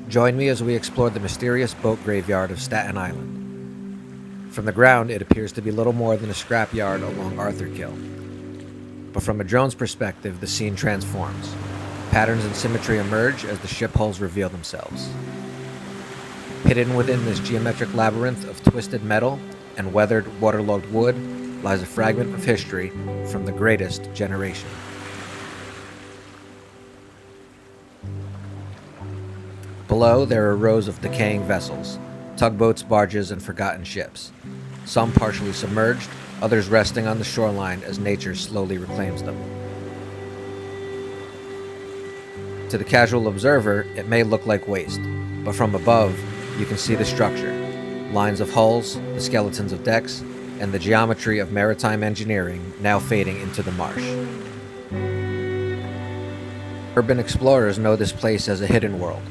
Join me as we explore the mysterious boat graveyard of Staten Island. From the ground, it appears to be little more than a scrapyard along Arthur Kill. But from a drone's perspective, the scene transforms. Patterns and symmetry emerge as the ship hulls reveal themselves. Hidden within this geometric labyrinth of twisted metal and weathered, waterlogged wood lies a fragment of history from the greatest generation. Below, there are rows of decaying vessels, tugboats, barges, and forgotten ships. Some partially submerged, others resting on the shoreline as nature slowly reclaims them. To the casual observer, it may look like waste, but from above, you can see the structure, lines of hulls, the skeletons of decks, and the geometry of maritime engineering now fading into the marsh. Urban explorers know this place as a hidden world.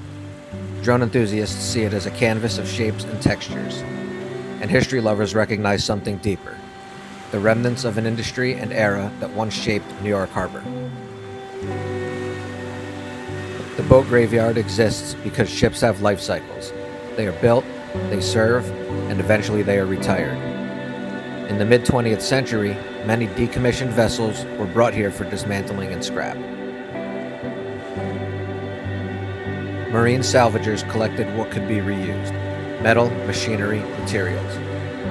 Drone enthusiasts see it as a canvas of shapes and textures, and history lovers recognize something deeper, the remnants of an industry and era that once shaped New York Harbor. The boat graveyard exists because ships have life cycles. They are built, they serve, and eventually they are retired. In the mid-20th century, many decommissioned vessels were brought here for dismantling and scrap. Marine salvagers collected what could be reused: metal, machinery, materials.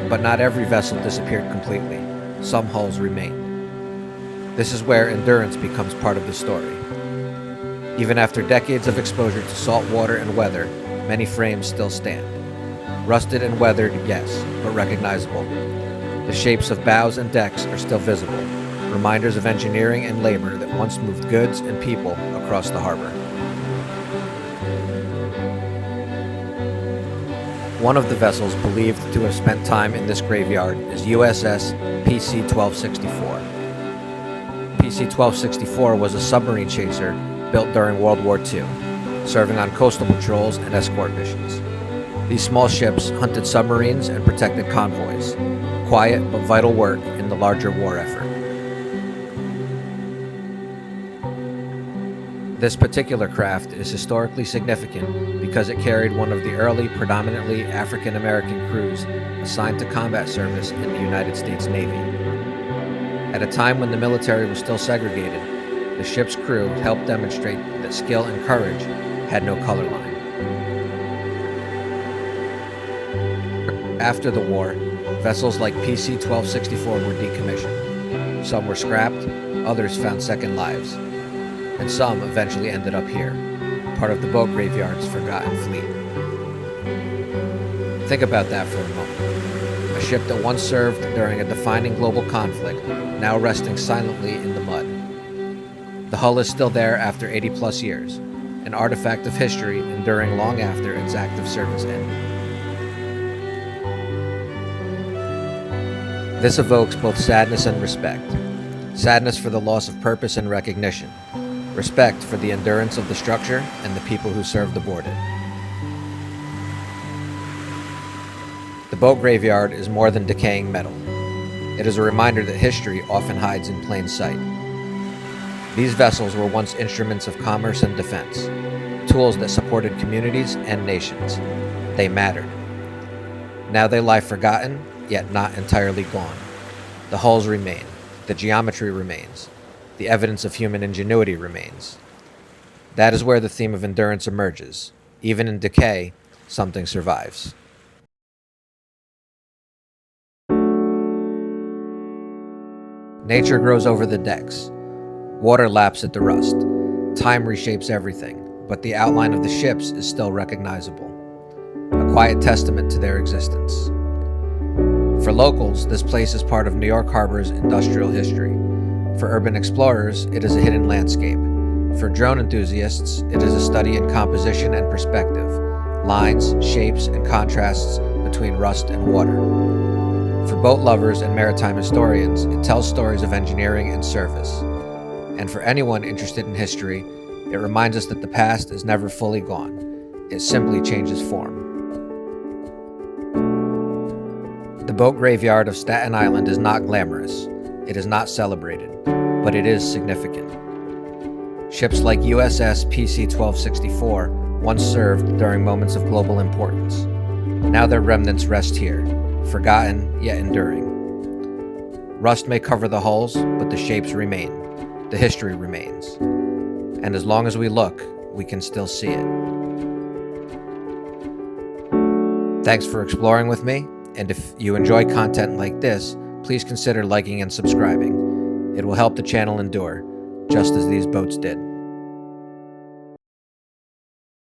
But not every vessel disappeared completely. Some hulls remained. This is where endurance becomes part of the story. Even after decades of exposure to salt water and weather, many frames still stand. Rusted and weathered, yes, but recognizable. The shapes of bows and decks are still visible, reminders of engineering and labor that once moved goods and people across the harbor. One of the vessels believed to have spent time in this graveyard is USS PC-1264. PC-1264 was a submarine chaser built during World War II, serving on coastal patrols and escort missions. These small ships hunted submarines and protected convoys, quiet but vital work in the larger war effort. This particular craft is historically significant because it carried one of the early, predominantly African-American crews assigned to combat service in the United States Navy. At a time when the military was still segregated, the ship's crew helped demonstrate that skill and courage had no color line. After the war, vessels like PC-1264 were decommissioned. Some were scrapped, others found second lives, and some eventually ended up here, part of the boat graveyard's forgotten fleet. Think about that for a moment. A ship that once served during a defining global conflict, now resting silently in the mud. The hull is still there after 80 plus years, an artifact of history enduring long after its active service ended. This evokes both sadness and respect. Sadness for the loss of purpose and recognition. Respect for the endurance of the structure and the people who served aboard it. The boat graveyard is more than decaying metal. It is a reminder that history often hides in plain sight. These vessels were once instruments of commerce and defense, tools that supported communities and nations. They mattered. Now they lie forgotten, yet not entirely gone. The hulls remain, the geometry remains, the evidence of human ingenuity remains. That is where the theme of endurance emerges. Even in decay, something survives. Nature grows over the decks. Water laps at the rust. Time reshapes everything, but the outline of the ships is still recognizable. A quiet testament to their existence. For locals, this place is part of New York Harbor's industrial history. For urban explorers, it is a hidden landscape. For drone enthusiasts, it is a study in composition and perspective, lines, shapes, and contrasts between rust and water. For boat lovers and maritime historians, it tells stories of engineering and service. And for anyone interested in history, it reminds us that the past is never fully gone. It simply changes form. The boat graveyard of Staten Island is not glamorous. It is not celebrated, but it is significant. Ships like USS PC-1264 once served during moments of global importance. Now their remnants rest here, forgotten yet enduring. Rust may cover the hulls, but the shapes remain. The history remains. And as long as we look, we can still see it. Thanks for exploring with me, and if you enjoy content like this, please consider liking and subscribing. It will help the channel endure, just as these boats did.